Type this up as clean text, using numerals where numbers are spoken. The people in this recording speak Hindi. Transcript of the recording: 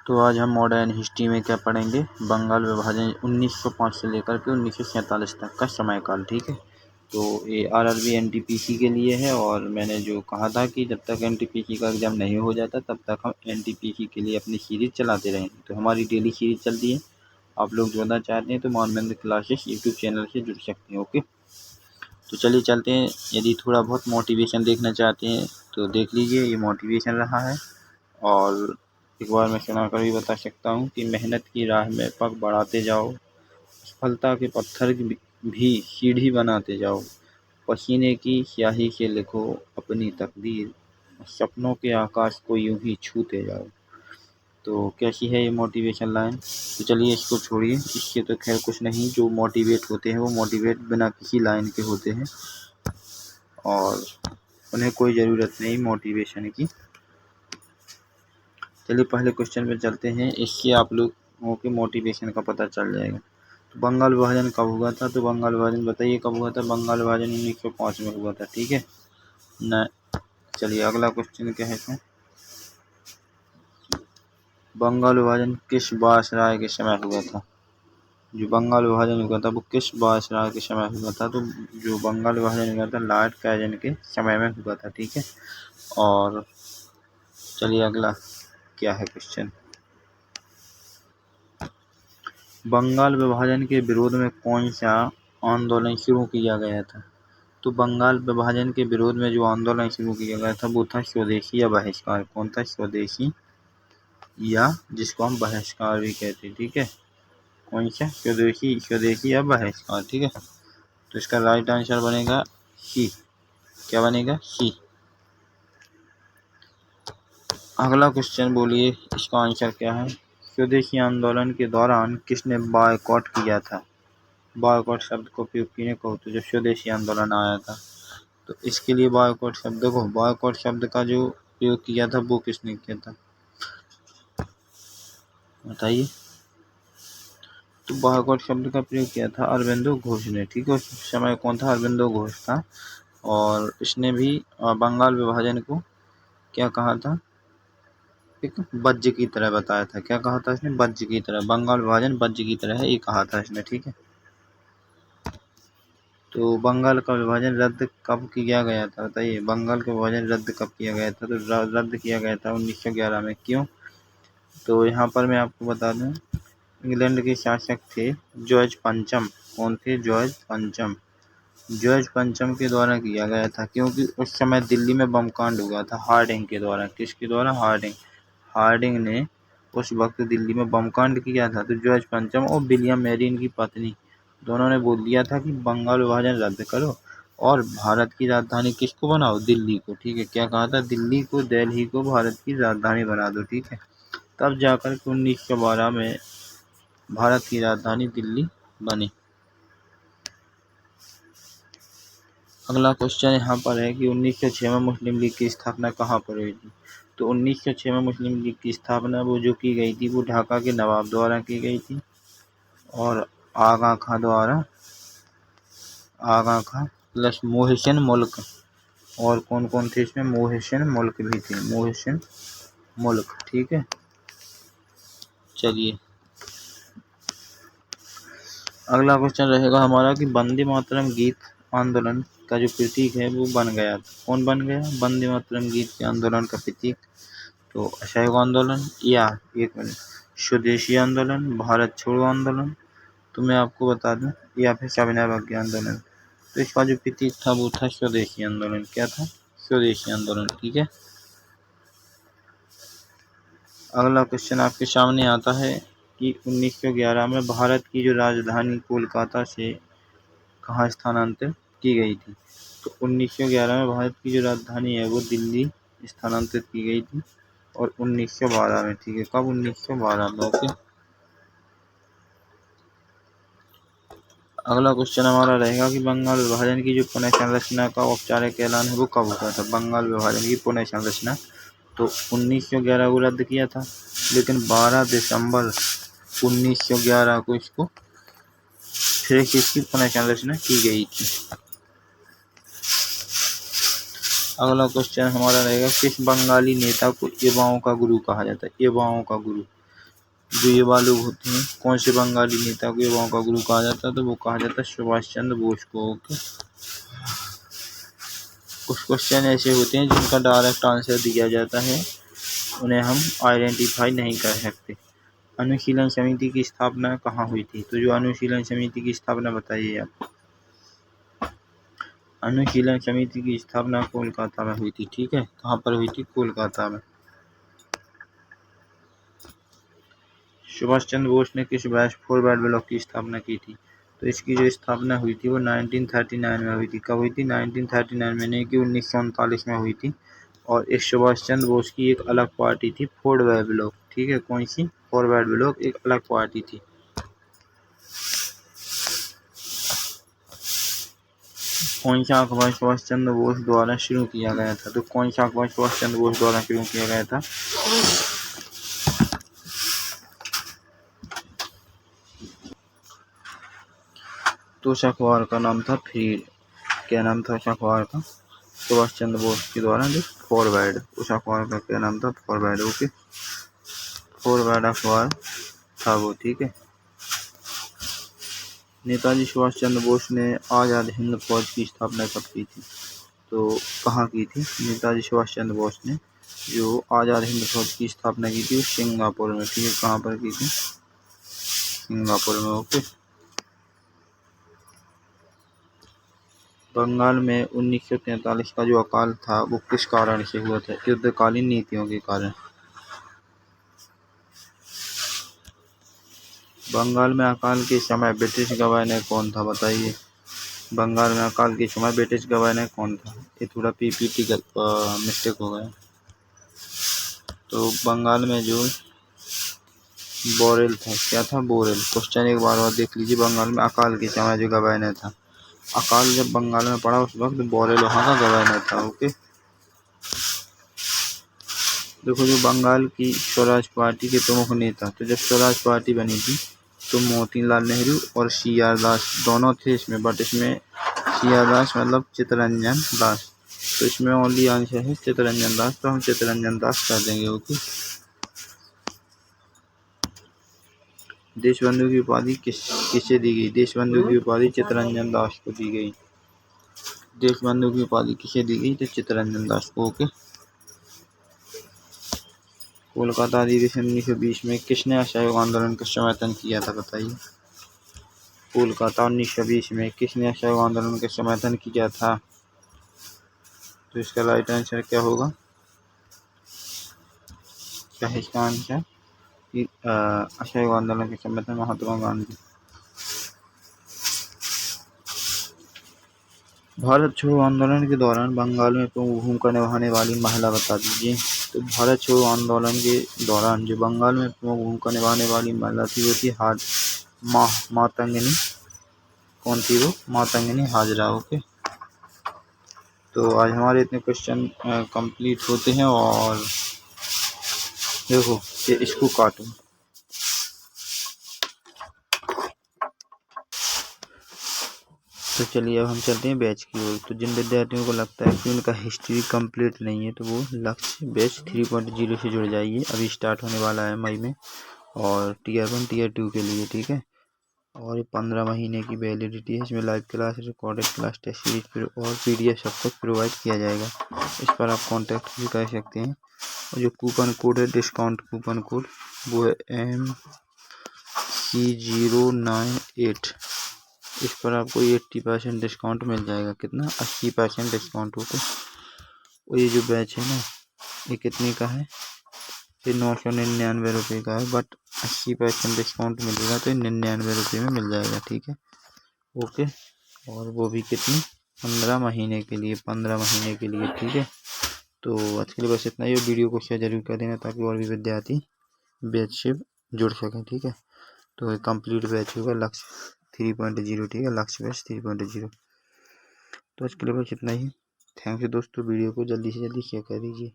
तो आज हम मॉडर्न हिस्ट्री में क्या पढ़ेंगे, बंगाल विभाजन 1905 से लेकर के 1947 तक का समयकाल। ठीक है, तो ये आरआरबी एनटीपीसी के लिए है। और मैंने जो कहा था कि जब तक एनटीपीसी का एग्ज़ाम नहीं हो जाता तब तक हम एनटीपीसी के लिए अपनी सीरीज़ चलाते रहेंगे। तो हमारी डेली सीरीज़ चलती है। आप लोग जुड़ना चाहते हैं तो मानवेंद्र क्लासेस यूट्यूब चैनल से जुड़ सकते हैं। ओके, तो चलिए चलते हैं। यदि थोड़ा बहुत मोटिवेशन देखना चाहते हैं तो देख लीजिए, ये मोटिवेशन रहा है। और एक बार मैं सुना कर भी बता सकता हूँ कि मेहनत की राह में पग बढ़ाते जाओ, सफलता के पत्थर भी सीढ़ी बनाते जाओ, पसीने की स्याही से लिखो अपनी तकदीर, सपनों के आकाश को यूं ही छूते जाओ। तो कैसी है ये मोटिवेशन लाइन? तो चलिए इसको छोड़िए, इससे तो खैर कुछ नहीं। जो मोटिवेट होते हैं वो मोटिवेट बिना किसी लाइन के होते हैं और उन्हें कोई ज़रूरत नहीं मोटिवेशन की। चलिए पहले क्वेश्चन पे चलते हैं, इससे आप लोगों के मोटिवेशन का पता चल जाएगा। तो बंगाल विभाजन कब हुआ था? तो बंगाल विभाजन बताइए कब हुआ था? बंगाल विभाजन 1905 में हुआ था। ठीक है न? चलिए अगला क्वेश्चन क्या है इसमें, बंगाल विभाजन किस वायसराय के समय हुआ था? जो बंगाल विभाजन हुआ था वो किस वायसराय के समय हुआ था? तो जो बंगाल विभाजन हुआ था लॉर्ड कार्जन के समय में हुआ था। ठीक है, और चलिए अगला क्या है क्वेश्चन, बंगाल विभाजन के विरोध में कौन सा आंदोलन शुरू किया गया था? तो बंगाल विभाजन के विरोध में जो आंदोलन शुरू किया गया था वो था स्वदेशी या बहिष्कार। कौन था? स्वदेशी या जिसको हम बहिष्कार भी कहते हैं। ठीक है, कौन सा? स्वदेशी या बहिष्कार। ठीक है, तो इसका राइट आंसर बनेगा सी। क्या बनेगा? सी। अगला क्वेश्चन बोलिए इसका आंसर क्या है? स्वदेशी आंदोलन के दौरान किसने बायकॉट किया था? बायकॉट शब्द को उपयोग किए कहो तो जब स्वदेशी आंदोलन आया था, तो इसके लिए बायकॉट शब्द का जो उपयोग किया था वो किसने किया था बताइए? तो बायकॉट शब्द का प्रयोग किया था अरबिंदो घोष ने। ठीक है, उस समय कौन था? अरबिंदो घोष था। और इसने भी बंगाल विभाजन को क्या कहा था? एक वज्र की तरह बताया था। क्या कहा था इसने? वज्र की तरह। बंगाल विभाजन वज्र की तरह है, ये कहा था इसने। ठीक है, तो बंगाल का विभाजन रद्द कब किया गया था? बताइए, बंगाल का विभाजन रद्द कब किया गया था? तो रद्द किया गया था 1911 में। क्यों? तो यहाँ पर मैं आपको बता दूं, इंग्लैंड के शासक थे जॉर्ज पंचम। कौन थे? जॉर्ज पंचम। जॉर्ज पंचम के द्वारा किया गया था, क्योंकि उस समय दिल्ली में बम कांड हुआ था हार्डिंग के द्वारा। किसके द्वारा? हार्डिंग ने उस वक्त दिल्ली में बम कांड किया था। तो जॉर्ज पंचम और विलियम मैरी की पत्नी दोनों ने बोल दिया था कि बंगाल विभाजन रद्द करो और भारत की राजधानी किसको बनाओ? दिल्ली को। ठीक है, क्या कहा था? दिल्ली को, दिल्ली को भारत की राजधानी बना दो। ठीक है, तब जाकर 1912 में भारत की राजधानी दिल्ली बनी। अगला क्वेश्चन यहाँ पर है कि 1906 में मुस्लिम लीग की स्थापना कहाँ पर हुई थी? तो 1906 में मुस्लिम लीग की स्थापना वो जो की गई थी वो ढाका के नवाब द्वारा की गई थी और आगा खां प्लस मोहसिन मुल्क। और कौन कौन थे इसमें? मोहसिन मुल्क भी थे, मोहसिन मुल्क। ठीक है, चलिए अगला क्वेश्चन रहेगा हमारा कि वंदे मातरम गीत आंदोलन का जो प्रतीक है वो बन गया। कौन बन गया वंदे मातरम गीत के आंदोलन का प्रतीक? तो असहयोग आंदोलन या एक मिनट स्वदेशी आंदोलन, भारत छोड़ो आंदोलन, तो मैं आपको बता दूं, या फिर सविनय अवज्ञा आंदोलन। तो इसका जो प्रतीक था वो था स्वदेशी आंदोलन। क्या था? स्वदेशी आंदोलन। ठीक है, अगला क्वेश्चन आपके सामने आता है कि 1911 में भारत की जो राजधानी कोलकाता से कहाँ स्थानांतरित की गई थी? तो 1911 में भारत की जो राजधानी है वो दिल्ली स्थानांतरित की गई थी और 1912 में। ठीक है, कब? 1912 में। ओके, अगला क्वेश्चन हमारा रहेगा कि बंगाल विभाजन की जो पुनः संरचना का औपचारिक ऐलान है वो कब हुआ था? बंगाल विभाजन की पुनः संरचना तो 1911 को रद्द किया था, लेकिन 12 दिसंबर 1911 को इसको फिर इसकी पुनः संरचना की गई थी। अगला क्वेश्चन हमारा रहेगा किस बंगाली नेता को युवाओं का गुरु कहा जाता है? युवाओं का गुरु। जो युवा लोग होते हैं, कौन से बंगाली नेता को युवाओं का गुरु कहा जाता है? तो वो कहा जाता है सुभाष चंद्र बोस को। ओके, कुछ क्वेश्चन ऐसे होते हैं जिनका डायरेक्ट आंसर दिया जाता है, उन्हें हम आइडेंटिफाई नहीं कर सकते। अनुशीलन समिति की स्थापना कहाँ हुई थी? तो जो अनुशीलन समिति की स्थापना बताइए आप। अनुशीलन समिति की स्थापना कोलकाता में हुई थी। ठीक है, कहाँ पर हुई थी? कोलकाता में। सुभाष चंद्र बोस ने किस वर्ष फॉरवर्ड ब्लॉक की स्थापना की थी? तो इसकी जो स्थापना हुई थी वो 1939 में हुई थी। कब हुई थी? 1939 में, नहीं कि 1939 में हुई थी। और इस सुभाष चंद्र बोस की एक अलग पार्टी थी, फॉरवर्ड ब्लॉक। ठीक है, कौन सी? फॉरवर्ड ब्लॉक एक अलग पार्टी थी। कौन सा अखबार सुभाष चंद्र बोस द्वारा शुरू किया गया था? तो कौन सा अखबार सुभाष चंद्र बोस द्वारा शुरू किया गया था? तो उस अखबार का नाम था फ्रीड। क्या नाम था उस अखबार का? सुभाष चंद्र बोस के द्वारा जो फॉरवर्ड, उस अखबार का क्या नाम था? फॉरवर्ड। ओके, फॉरवर्ड अखबार था वो। ठीक है। नेताजी सुभाष चंद्र बोस ने आज़ाद हिंद फौज की स्थापना कब की थी? तो कहाँ की थी? नेताजी सुभाष चंद्र बोस ने जो आज़ाद हिंद फौज की स्थापना की थी वो सिंगापुर में। ठीक है, कहाँ पर की थी? सिंगापुर में। ओके, बंगाल में 1943 का जो अकाल था वो किस कारण से हुआ था? युद्धकालीन नीतियों के कारण। बंगाल में अकाल के समय ब्रिटिश गवर्नर कौन था? बताइए। बंगाल में अकाल के समय ब्रिटिश गवर्नर कौन था? ये थोड़ा पीपीटी का मिस्टेक हो गया। तो बंगाल में जो बोरेल था, क्या था? बोरेल। क्वेश्चन एक बार और देख लीजिए। बंगाल में अकाल के समय जो गवर्नर था, अकाल जब बंगाल में पड़ा उस वक्त बोरेल वहाँ का गवर्नर था। ओके, देखो जो बंगाल की स्वराज पार्टी के प्रमुख नेता, तो जब स्वराज पार्टी बनी थी तो मोतीलाल नेहरू और CR दास दोनों थे इसमें, बट इसमें CR दास मतलब चित्तरंजन दास, तो इसमें ओनली आंसर है चित्तरंजन दास, तो हम चित्तरंजन दास कर देंगे। ओके, देशबंधु की उपाधि किसे दी गई? देशबंधु की उपाधि चित्तरंजन दास को दी गई। देशबंधु की उपाधि किसे दी गई? तो चित्तरंजन दास को। ओके, कोलकाता अधिवेशन 1920 में किसने असहयोग आंदोलन का समर्थन किया था? बताइए। कोलकाता 1920 में किसने असहयोग आंदोलन का समर्थन किया था? तो इसका राइट आंसर क्या होगा? क्या है इसका आंसर? असहयोग आंदोलन के समर्थन महात्मा गांधी। भारत छोड़ो आंदोलन के दौरान बंगाल में प्रमुख भूमिका निभाने वाली महिला बता दीजिए। तो भारत छोड़ो आंदोलन के दौरान जो बंगाल में प्रमुख भूमिका निभाने वाली महिला थी वो थी मातंगिनी। कौन थी वो? मातंगिनी हाजरा। ओके, तो आज हमारे इतने क्वेश्चन कंप्लीट होते हैं। और देखो ये इसको काटो। तो चलिए अब हम चलते हैं बैच की ओर। तो जिन विद्यार्थियों को लगता है कि उनका हिस्ट्री कंप्लीट नहीं है तो वो लक्ष्य बैच 3.0 से जुड़ जाइए। अभी स्टार्ट होने वाला है मई में, और Tier 1 Tier 2 के लिए। ठीक है, और ये 15 महीने की वैलिडिटी है। इसमें live class, recorded class, test series और PDF सब कुछ प्रोवाइड किया जाएगा। इस पर आप कॉन्टैक्ट भी कर सकते हैं। और जो कूपन कोड है, डिस्काउंट कूपन कोड, वो है MC098। इस पर आपको 80% डिस्काउंट मिल जाएगा। कितना? 80% डिस्काउंट होगा। और ये जो बैच है ना, ये कितने का है? ये 999 रुपये का है, बट 80% डिस्काउंट मिलेगा तो 99 रुपये में मिल जाएगा। ठीक है, ओके, और वो भी कितनी? 15 महीने के लिए। 15 महीने के लिए। ठीक है, तो आज के लिए बस इतना ही। वीडियो को शेयर जरूर कर देना ताकि और भी विद्यार्थी बैच से जुड़ सकें। ठीक है, तो ये कंप्लीट बैच होगा लक्ष्य 3.0। ठीक है, लक्ष्य बैच 3.0। तो आज के लिए बस इतना ही। थैंक यू दोस्तों, वीडियो को जल्दी से जल्दी शेयर कर दीजिए।